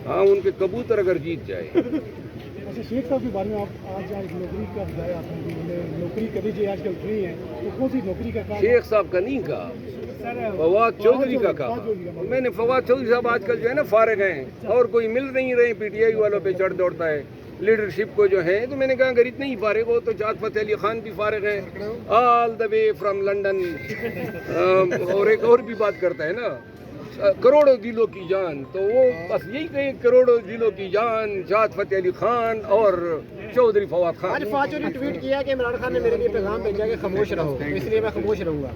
ہاں ان کے کبوتر اگر جیت جائے. اچھا شیخ صاحب کے بارے میں آپ آج نوکری کا بتایا آپ نے نوکری کبھی جو آج کل فری ہیں تو کون سی نوکری کا کام؟ شیخ صاحب کا نہیں کہا, فواد چودھری کا کہا. میں نے فواد چودھری صاحب آج کل جو ہے نا فارغ ہیں اور کوئی مل نہیں رہے, پی ٹی آئی والوں پہ چڑھ دوڑتا ہے لیڈرشپ کو جو ہے. تو میں نے کہا اگر اتنے ہی فارغ ہو تو شاہد فتح علی خان بھی فارغ ہے آل دا وے فرام لنڈن. اور ایک اور بھی بات کرتا ہے نا کروڑوں دلوں کی جان, تو وہ بس یہی کہیں کروڑوں دلوں کی جان شاہد فتح علی خان اور چودھری فواد خان. آج فواد چودھری ٹویٹ کیا کہ عمران خان نے میرے لیے پیغام بھیجا کہ خاموش رہو, اس لیے میں خاموش رہوں گا.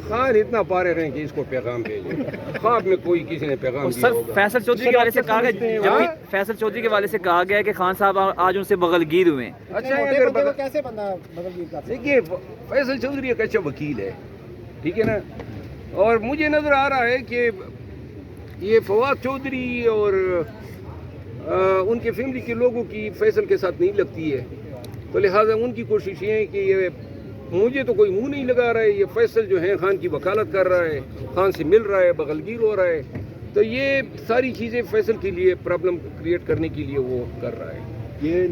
خان اتنا فارغ ہیں کہ اس کو پیغام بھیجے, خواب میں کوئی کسی نے پیغام دیا سر ہوگا. فیصل چودھری کے والے سے کہا گیا, فیصل چودھری کے والے سے کہا گیا کہ خان صاحب آج ان سے بغل گیر ہوئے ہیں. اچھا موٹے بندے کو کیسے بندہ بدل گیر کرتا ہے؟ دیکھیے فیصل چودھری ایک اچھا وکیل ہے, ٹھیک ہے نا, اور مجھے نظر آ رہا ہے کہ یہ فواد چودھری اور ان کے فیملی کے لوگوں کی فیصل کے ساتھ نہیں لگتی ہے, تو لہٰذا ان کی کوشش یہ ہے کہ یہ مجھے تو کوئی منہ نہیں لگا رہا ہے, یہ فیصل جو ہے خان کی وکالت کر رہا ہے, خان سے مل رہا ہے, بغل گیر ہو رہا ہے, تو یہ ساری چیزیں فیصل کے لیے پرابلم کریٹ کرنے کے لیے وہ کر رہا ہے. یہ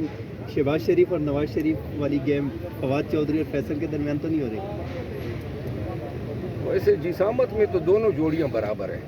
شہباز شریف اور نواز شریف والی گیم فواد چودھری اور فیصل کے درمیان تو نہیں ہو رہی؟ ویسے جسامت میں تو دونوں جوڑیاں برابر ہیں.